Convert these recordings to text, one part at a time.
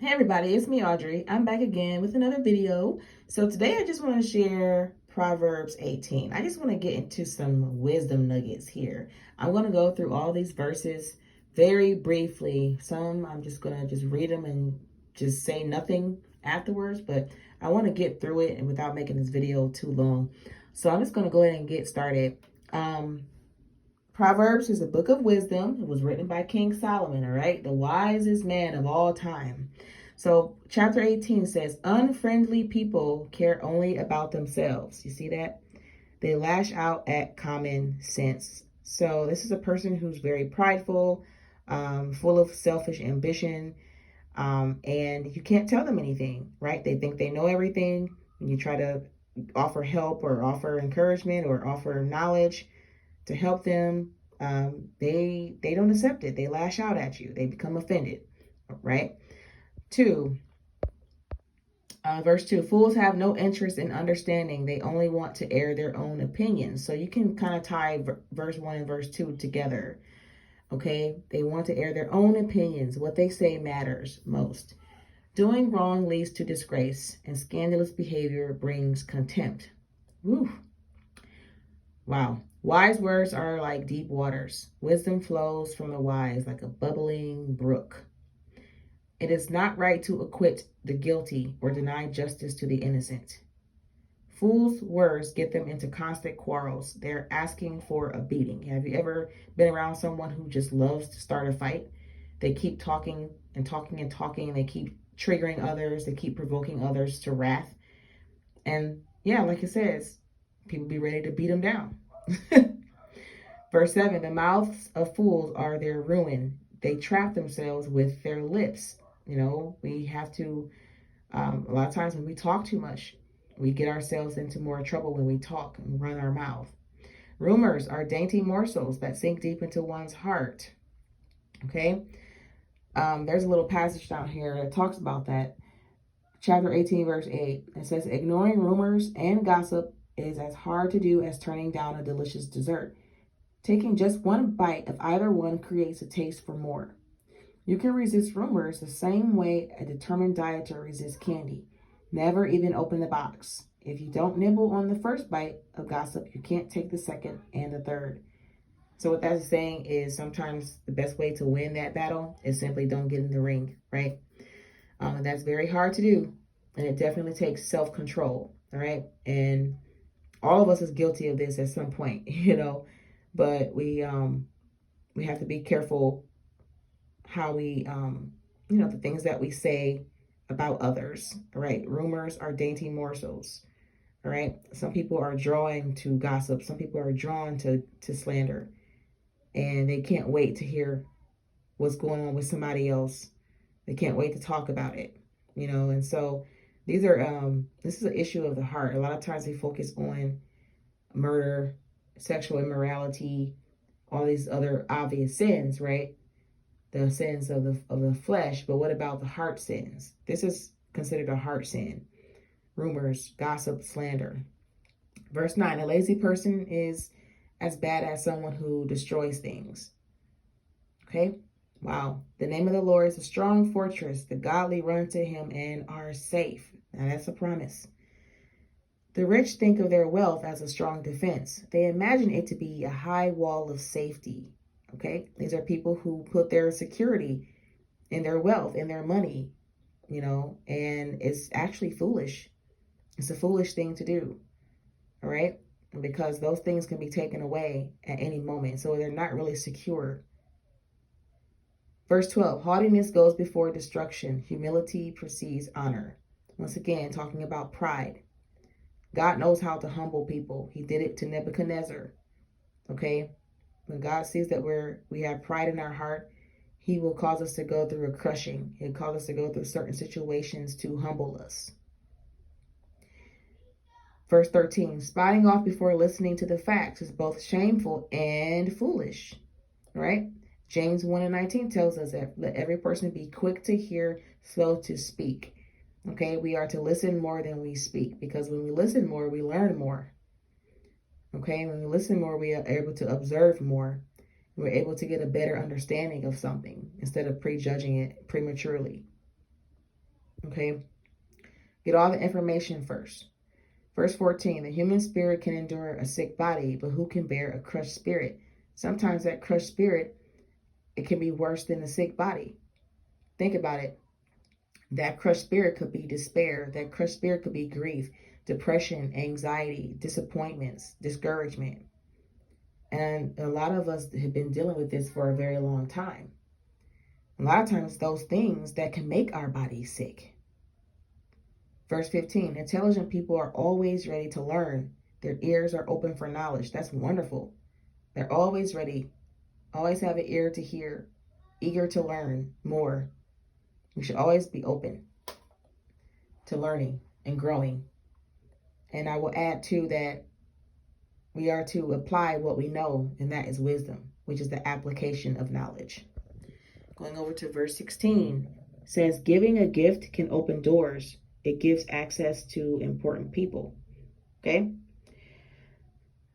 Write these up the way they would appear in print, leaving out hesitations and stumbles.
Hey everybody, it's me Audrey. I'm back again with another video. So today I just want to share Proverbs 18. I just want to get into some wisdom nuggets here. I'm going to go through all these verses very briefly. Some I'm just going to just read them and just say nothing afterwards, but I want to get through it and without making this video too long. So I'm just going to go ahead and get started. Proverbs is a book of wisdom. It was written by King Solomon, all right? The wisest man of all time. So chapter 18 says, unfriendly people care only about themselves. You see that? They lash out at common sense. So this is a person who's very prideful, full of selfish ambition, and you can't tell them anything, right? They think they know everything. And you try to offer help or offer encouragement or offer knowledge to help them, they don't accept it. They lash out at you. They become offended, right? Verse 2, fools have no interest in understanding. They only want to air their own opinions. So you can kind of tie verse 1 and verse 2 together, okay? They want to air their own opinions. What they say matters most. Doing wrong leads to disgrace, and scandalous behavior brings contempt. Woo. Wow. Wise words are like deep waters. Wisdom flows from the wise like a bubbling brook. It is not right to acquit the guilty or deny justice to the innocent. Fools' words get them into constant quarrels. They're asking for a beating. Have you ever been around someone who just loves to start a fight? They keep talking and talking and talking, and they keep triggering others. They keep provoking others to wrath. And yeah, like it says, people be ready to beat them down. Verse 7, the mouths of fools are their ruin. They trap themselves with their lips. You know, we have to, a lot of times when we talk too much, we get ourselves into more trouble when we talk and run our mouth. Rumors are dainty morsels that sink deep into one's heart. Okay, there's a little passage down here that talks about that. Chapter 18, verse 8, it says, ignoring rumors and gossip is as hard to do as turning down a delicious dessert. Taking just one bite of either one creates a taste for more. You can resist rumors the same way a determined dieter resists candy. Never even open the box. If you don't nibble on the first bite of gossip, you can't take the second and the third. So what that's saying is sometimes the best way to win that battle is simply don't get in the ring, right? And that's very hard to do. And it definitely takes self-control, all right? And all of us is guilty of this at some point, you know, but we have to be careful how we, the things that we say about others, all right? Rumors are dainty morsels, all right? Some people are drawn to gossip. Some people are drawn to slander, and they can't wait to hear what's going on with somebody else. They can't wait to talk about it, you know? And so these are, this is an issue of the heart. A lot of times we focus on murder, sexual immorality, all these other obvious sins, right? The sins of the flesh. But what about the heart sins? This is considered a heart sin. Rumors, gossip, slander. Verse 9, a lazy person is as bad as someone who destroys things. Okay? Wow. The name of the Lord is a strong fortress. The godly run to him and are safe. Now that's a promise. The rich think of their wealth as a strong defense. They imagine it to be a high wall of safety. Okay? These are people who put their security in their wealth, in their money, you know, and it's actually foolish. It's a foolish thing to do. All right? Because those things can be taken away at any moment. So they're not really secure. Verse 12, haughtiness goes before destruction. Humility precedes honor. Once again, talking about pride. God knows how to humble people. He did it to Nebuchadnezzar. Okay? When God sees that we have pride in our heart, he will cause us to go through a crushing. He'll cause us to go through certain situations to humble us. Verse 13, spotting off before listening to the facts is both shameful and foolish. Right? James 1 and 19 tells us that let every person be quick to hear, slow to speak. Okay, we are to listen more than we speak, because when we listen more, we learn more. Okay, when we listen more, we are able to observe more. We're able to get a better understanding of something instead of prejudging it prematurely. Okay? Get all the information first. Verse 14, the human spirit can endure a sick body, but who can bear a crushed spirit? Sometimes that crushed spirit, it can be worse than the sick body. Think about it. That crushed spirit could be despair. That crushed spirit could be grief, depression, anxiety, disappointments, discouragement. And a lot of us have been dealing with this for a very long time. A lot of times, those things that can make our bodies sick. Verse 15, intelligent people are always ready to learn. Their ears are open for knowledge. That's wonderful. They're always ready, always have an ear to hear, eager to learn more. We should always be open to learning and growing. And I will add too that we are to apply what we know, and that is wisdom, which is the application of knowledge. Going over to verse 16, says, giving a gift can open doors. It gives access to important people. Okay?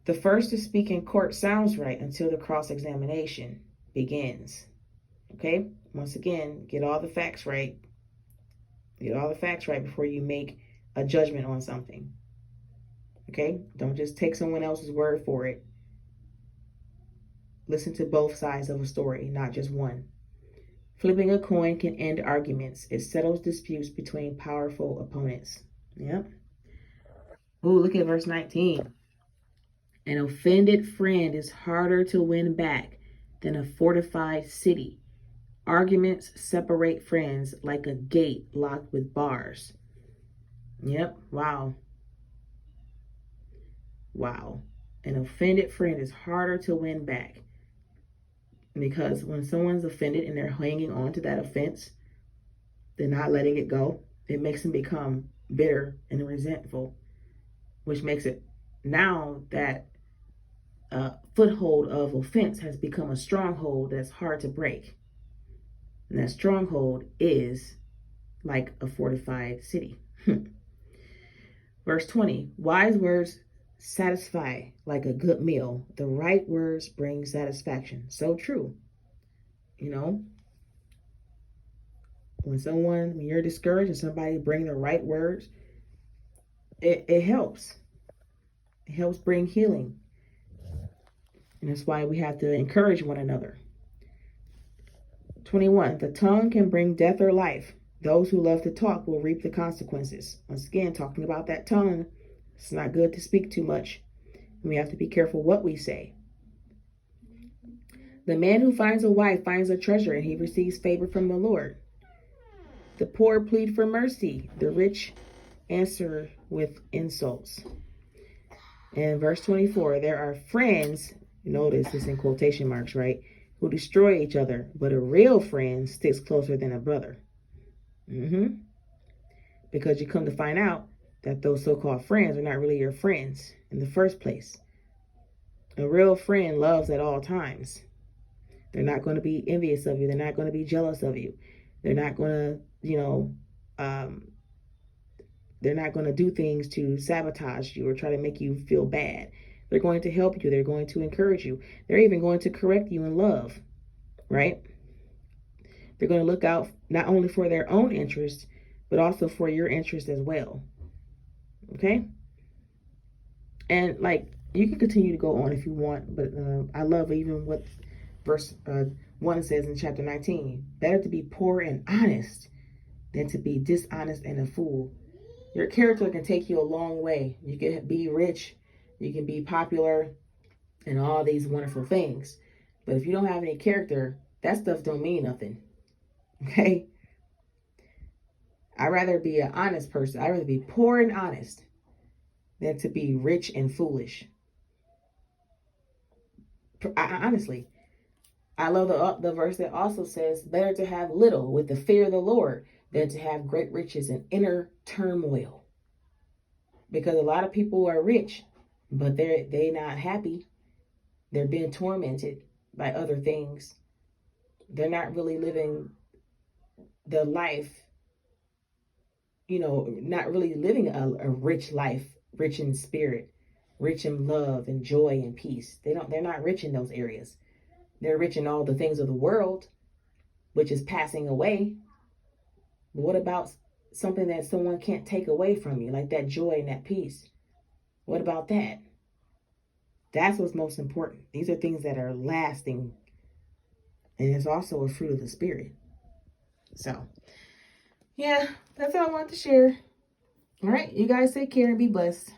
The first to speak in court sounds right until the cross-examination begins. Okay? Once again, get all the facts right. Get all the facts right before you make a judgment on something. Okay? Don't just take someone else's word for it. Listen to both sides of a story, not just one. Flipping a coin can end arguments. It settles disputes between powerful opponents. Yep. Ooh, look at verse 19. An offended friend is harder to win back than a fortified city. Arguments separate friends like a gate locked with bars. Yep. Wow. Wow. An offended friend is harder to win back. Because when someone's offended and they're hanging on to that offense, they're not letting it go, it makes them become bitter and resentful, which makes it now that foothold of offense has become a stronghold that's hard to break. And that stronghold is like a fortified city. Verse 20, wise words satisfy like a good meal. The right words bring satisfaction. So true. You know, when you're discouraged and somebody bring the right words, it helps. It helps bring healing. And that's why we have to encourage one another. 21, the tongue can bring death or life. Those who love to talk will reap the consequences. Once again, talking about that tongue, it's not good to speak too much. We have to be careful what we say. The man who finds a wife finds a treasure, and he receives favor from the Lord. The poor plead for mercy. The rich answer with insults. And verse 24, there are friends, notice this in quotation marks, right, who destroy each other, but a real friend sticks closer than a brother. Because you come to find out that those so-called friends are not really your friends in the first place. A real friend loves at all times. They're not going to be envious of you. They're not going to be jealous of you. They're not going to, they're not going to do things to sabotage you or try to make you feel bad. They're going to help you. They're going to encourage you. They're even going to correct you in love, right? They're going to look out not only for their own interests, but also for your interest as well. Okay? And like, you can continue to go on if you want, but I love even what verse 1 says in chapter 19. Better to be poor and honest than to be dishonest and a fool. Your character can take you a long way. You can be rich, you can be popular, and all these wonderful things. But if you don't have any character, that stuff don't mean nothing. Okay? I'd rather be an honest person. I'd rather be poor and honest than to be rich and foolish. Honestly, I love the verse that also says, better to have little with the fear of the Lord than to have great riches and inner turmoil. Because a lot of people are rich, but they're not happy. They're being tormented by other things. They're not really living the life, not really living a rich life, rich in spirit, rich in love and joy and peace. They're not rich in those areas. They're rich in all the things of the world, which is passing away. But what about something that someone can't take away from you, like that joy and that peace. What about that? That's what's most important. These are things that are lasting, and it's also a fruit of the Spirit. So, yeah, that's all I wanted to share. All right, you guys take care and be blessed.